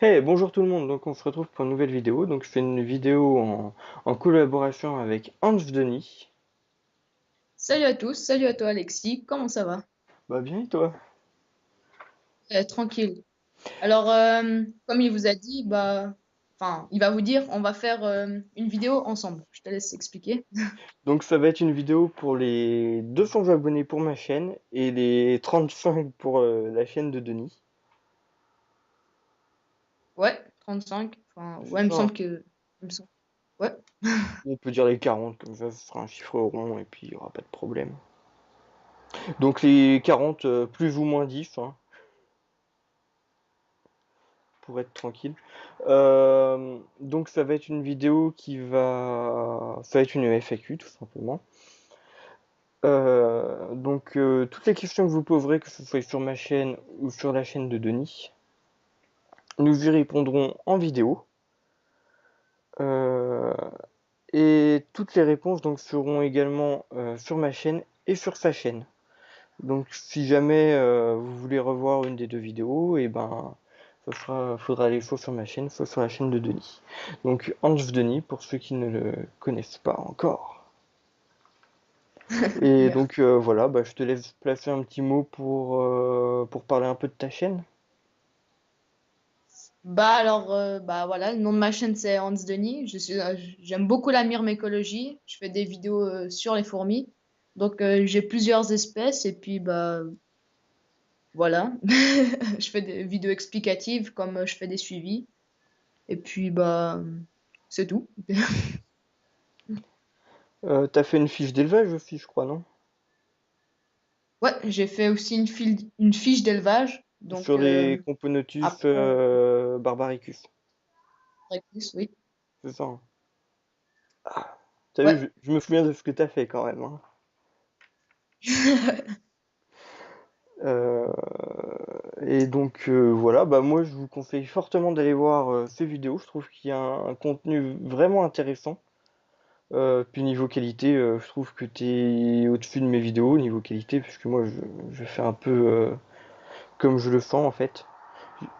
Hey, bonjour tout le monde, donc on se retrouve pour une nouvelle vidéo. Donc je fais une vidéo en collaboration avec Hans Denis. Salut à tous, salut à toi Alexis, comment ça va? Bah bien et toi? Tranquille. Alors, comme il vous a dit, enfin, il va vous dire, on va faire une vidéo ensemble. Je te laisse expliquer. Donc ça va être une vidéo pour les 200 abonnés pour ma chaîne et les 35 pour la chaîne de Denis. Ouais, 35. Enfin, C'est ouais, il me ça, hein. semble que, il me semble. Ouais. On peut dire les 40, comme ça ce sera un chiffre rond et puis il n'y aura pas de problème. Donc les 40 plus ou moins 10, hein, pour être tranquille. Donc ça va être une vidéo Ça va être une FAQ tout simplement. Toutes les questions que vous poserez, que ce soit sur ma chaîne ou sur la chaîne de Denis, nous y répondrons en vidéo. Euh, et toutes les réponses donc seront également sur ma chaîne et sur sa chaîne. Donc si jamais vous voulez revoir une des deux vidéos, et ben faudra aller soit sur ma chaîne, soit sur la chaîne de Denis. Donc Hans Denis pour ceux qui ne le connaissent pas encore. Et Merci. donc voilà, bah, je te laisse placer un petit mot pour parler un peu de ta chaîne. Bah voilà, le nom de ma chaîne c'est Hans Denis. J'aime beaucoup la myrmécologie. Je fais des vidéos sur les fourmis. Donc j'ai plusieurs espèces et puis bah voilà. Je fais des vidéos explicatives comme je fais des suivis. Et puis, bah, c'est tout. T'as fait une fiche d'élevage aussi, je crois, non? Ouais, j'ai fait aussi une fiche d'élevage. Donc, Sur les Componotus après, barbaricus. plus, oui. C'est ça, hein. T'as vu, Ouais. je me souviens de ce que t'as fait quand même, hein. Euh, et donc voilà, bah moi je vous conseille fortement d'aller voir ces vidéos. Je trouve qu'il y a un contenu vraiment intéressant. Puis niveau qualité, je trouve que t'es au-dessus de mes vidéos niveau qualité, puisque moi je fais un peu comme je le sens en fait.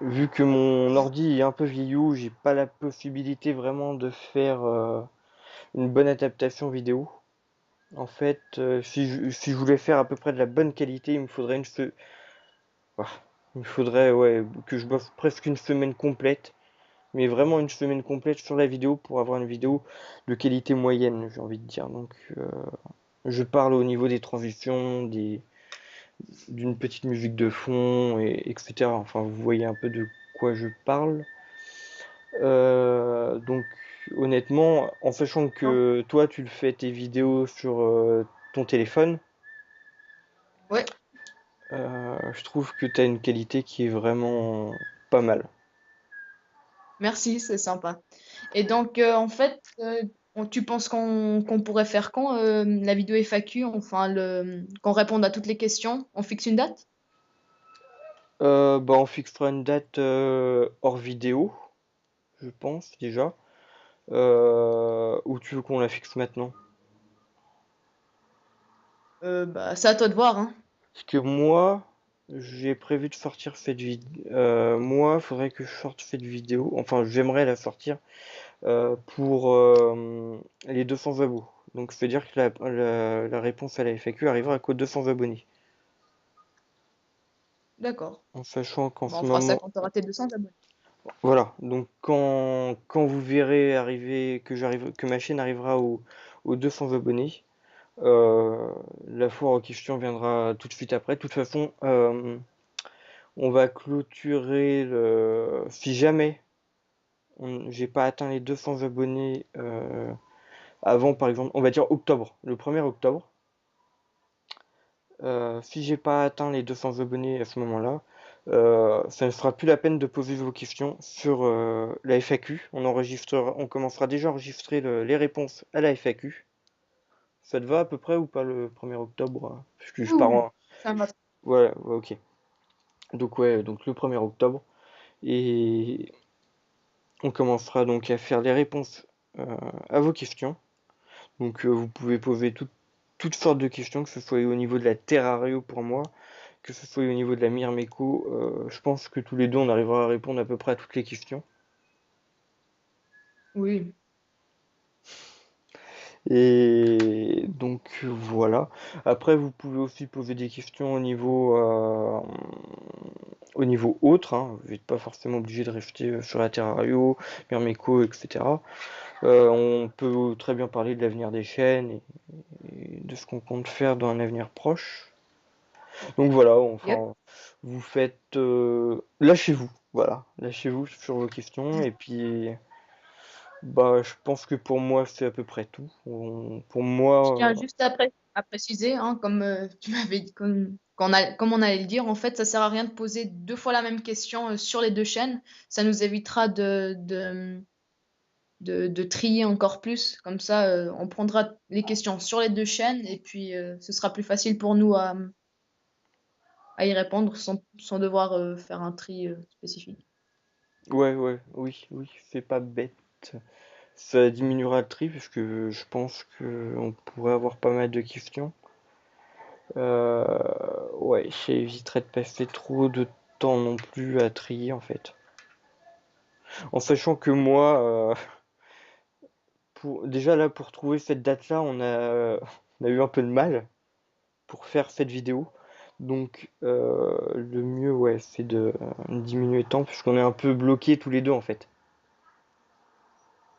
Vu que mon ordi est un peu vieillot, j'ai pas la possibilité vraiment de faire une bonne adaptation vidéo. En fait, si je voulais faire à peu près de la bonne qualité, ah, il me faudrait ouais, que je bosse presque une semaine complète, mais vraiment une semaine complète sur la vidéo pour avoir une vidéo de qualité moyenne, j'ai envie de dire. Donc, je parle au niveau des transitions, d'une petite musique de fond, etc. Enfin, vous voyez un peu de quoi je parle. Donc honnêtement, en sachant que toi tu le fais tes vidéos sur ton téléphone, Ouais, je trouve que tu as une qualité qui est vraiment pas mal. merci, c'est sympa. Et donc, en fait, tu penses qu'on pourrait faire quand la vidéo FAQ, enfin, qu'on réponde à toutes les questions? On fixe une date? Bah on fixera une date hors vidéo, je pense déjà. Ou tu veux qu'on la fixe maintenant? Bah, c'est à toi de voir, hein. Parce que moi, j'ai prévu de sortir cette vidéo. Moi, faudrait que je sorte cette vidéo. Enfin, j'aimerais la sortir pour les 200 abos. Donc, c'est-à-dire que la réponse à la FAQ arrivera qu'aux 200 abonnés. D'accord. En sachant qu'en Bon, ce on fera ça moment, quand tu auras tes 200 abonnés. voilà. Donc, quand vous verrez arriver, que ma chaîne arrivera aux 200 abonnés, euh, la foire aux questions viendra tout de suite après. De toute façon, on va clôturer si jamais j'ai pas atteint les 200 abonnés avant, par exemple, on va dire octobre, le 1er octobre. Si j'ai pas atteint les 200 abonnés à ce moment-là, ça ne sera plus la peine de poser vos questions sur la FAQ. On commencera déjà à enregistrer les réponses à la FAQ. Ça te va à peu près ou pas le 1er octobre? Puisque je Oui, pars oui, en... ça va. Ouais, ouais, ok. Donc ouais, donc le 1er octobre. Et on commencera donc à faire les réponses à vos questions. Donc vous pouvez poser toutes sortes de questions, que ce soit au niveau de la terrario pour moi, que ce soit au niveau de la Myrmeco, je pense que tous les deux on arrivera à répondre à peu près à toutes les questions. Oui. Et donc voilà. Après, vous pouvez aussi poser des questions au niveau autre, hein. Vous n'êtes pas forcément obligé de rester sur la Terrario, Myrmeco, etc. On peut très bien parler de l'avenir des chaînes et de ce qu'on compte faire dans un avenir proche. Donc voilà, Yep. enfin, vous faites, lâchez-vous, voilà, lâchez-vous sur vos questions et puis, bah, je pense que pour moi c'est à peu près tout. Pour Je moi, tiens juste à préciser, hein, comme tu m'avais dit, comme on allait le dire, en fait, ça sert à rien de poser deux fois la même question sur les deux chaînes. Ça nous évitera de trier encore plus. Comme ça, on prendra les questions sur les deux chaînes et puis ce sera plus facile pour nous à y répondre sans devoir faire un tri spécifique. ouais, ouais, oui, oui, c'est pas bête. Ça diminuera le tri puisque je pense que on pourrait avoir pas mal de questions. Ouais, j'éviterai de passer trop de temps non plus à trier en fait. En sachant que moi, déjà là pour trouver cette date-là, on a eu un peu de mal pour faire cette vidéo. Donc le mieux, ouais, c'est de diminuer le temps puisqu'on est un peu bloqués tous les deux en fait.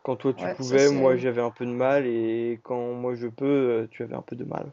Quand toi tu Ouais, ça pouvais, moi c'est. j'avais un peu de mal et quand moi je peux, tu avais un peu de mal.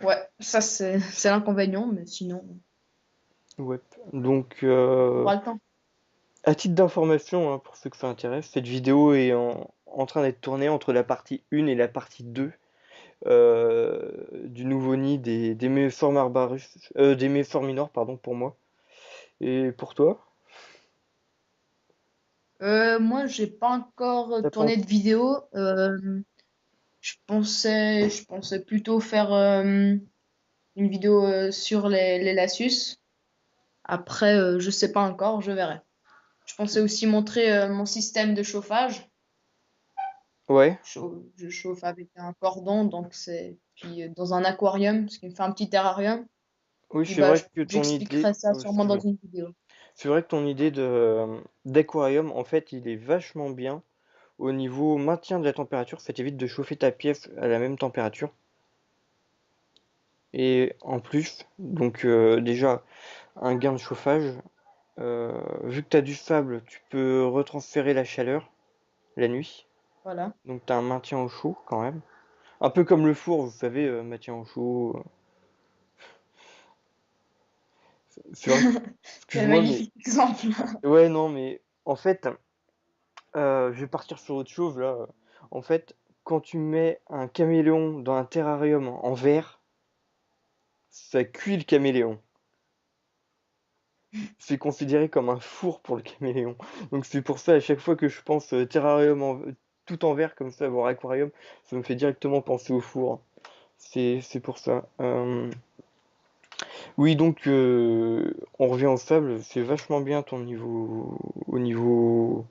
Ouais, ça c'est l'inconvénient, mais sinon, Ouais. Donc on aura le temps. à titre d'information, hein, pour ceux que ça intéresse, cette vidéo est en train d'être tournée entre la partie 1 et la partie 2 du nouveau nid des Méformes Barbarus, des Méformes Minors, pardon, pour moi. Et pour toi? Moi, j'ai pas encore T'as pas tourné de encore... vidéo. Je pensais plutôt faire une vidéo sur les Lassus. Après, je sais pas encore, je verrai. Je pensais aussi montrer mon système de chauffage. Ouais, Je chauffe avec un cordon, donc c'est puis dans un aquarium, ce qui me fait un petit terrarium. oui, Puis c'est bah, vrai que ton idée... j'expliquerai ça oh, sûrement dans excuse-moi. une vidéo. C'est vrai que ton idée d'aquarium, en fait, il est vachement bien au niveau maintien de la température. Ça t'évite de chauffer ta pièce à la même température. Et en plus, donc déjà, un gain de chauffage. Vu que tu as du sable, tu peux retransférer la chaleur la nuit. Voilà. Donc tu as un maintien au chaud quand même. Un peu comme le four, vous savez, maintien au chaud. C'est vrai que, Quel excuse-moi, mais... magnifique exemple. Ouais, non, mais en fait, je vais partir sur autre chose là. En fait, quand tu mets un caméléon dans un terrarium en verre, ça cuit le caméléon. C'est considéré comme un four pour le caméléon. Donc c'est pour ça, à chaque fois que je pense terrarium tout en verre comme ça, voire aquarium, ça me fait directement penser au four. C'est pour ça. Oui, donc on revient au sable. C'est vachement bien ton niveau au niveau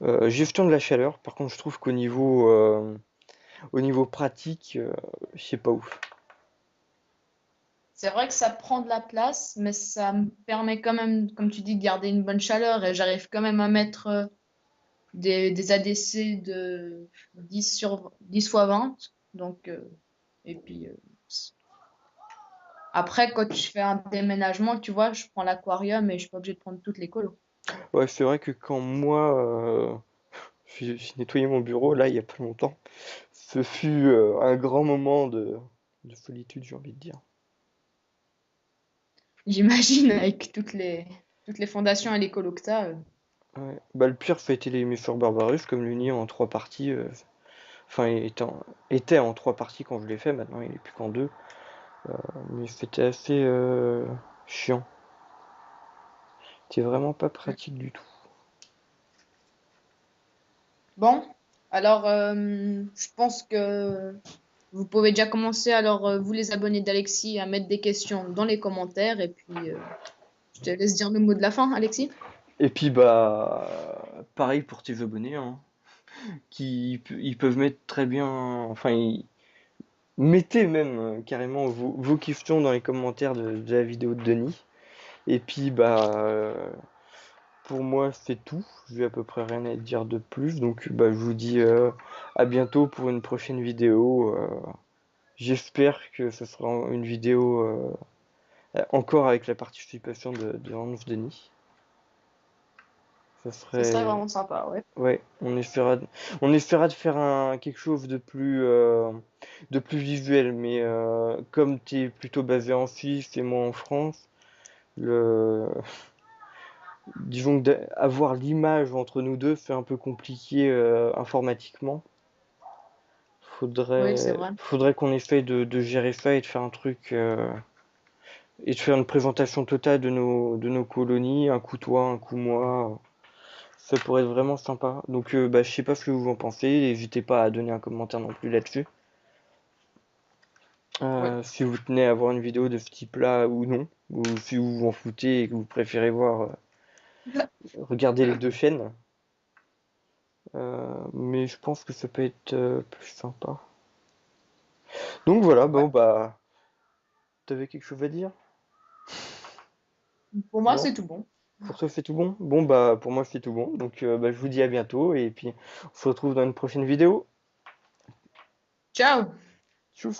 gestion de la chaleur. Par contre, je trouve au niveau pratique, c'est pas ouf. C'est vrai que ça prend de la place, mais ça me permet quand même, comme tu dis, de garder une bonne chaleur et j'arrive quand même à mettre des ADC de 10 fois 20. Donc, et puis après, quand je fais un déménagement, tu vois, je prends l'aquarium et je suis pas obligée de prendre toutes les colos. Ouais, c'est vrai que quand moi j'ai nettoyé mon bureau là il y a pas longtemps, ce fut un grand moment de solitude, j'ai envie de dire. J'imagine avec toutes les fondations et les colos que t'as. Ouais. Bah, le pire, ça a été les Méphores Barbarus, comme l'Uni en trois parties. Enfin, était en trois parties quand je l'ai fait, maintenant il est plus qu'en deux. Mais c'était assez chiant. C'était vraiment pas pratique du tout. Bon, alors je pense que vous pouvez déjà commencer, alors vous les abonnés d'Alexis, à mettre des questions dans les commentaires et puis je te laisse dire le mot de la fin, Alexis. Et puis, bah, pareil pour tes abonnés, hein, ils peuvent mettre très bien. Enfin, Mettez même carrément vos questions dans les commentaires de la vidéo de Denis. Et puis pour moi c'est tout. J'ai à peu près rien à dire de plus. Donc bah, je vous dis à bientôt pour une prochaine vidéo. J'espère que ce sera une vidéo encore avec la participation de Hans Denis. Ça Ça serait serait vraiment sympa, ouais. ouais, on essaiera de faire quelque chose de plus visuel, mais comme tu es plutôt basé en Suisse et moi en France, le, disons que avoir l'image entre nous deux, c'est un peu compliqué informatiquement. Oui, c'est vrai. Faudrait qu'on essaye de gérer ça et de faire un truc et de faire une présentation totale de nos colonies, un coup toi, un coup moi. Ça pourrait être vraiment sympa. Donc, bah, je sais pas ce que vous en pensez. N'hésitez pas à donner un commentaire non plus là-dessus. Oui. Si vous tenez à voir une vidéo de ce type-là ou non, ou si vous vous en foutez et que vous préférez voir, regarder les deux chaînes. Mais je pense que ça peut être plus sympa. Donc voilà, Ouais. bon bah, t'avais quelque chose à dire? Pour moi, Non? c'est tout bon. Pour toi c'est tout bon? Bon bah pour moi c'est tout bon. Donc bah, je vous dis à bientôt et puis on se retrouve dans une prochaine vidéo. Ciao! Tchuss!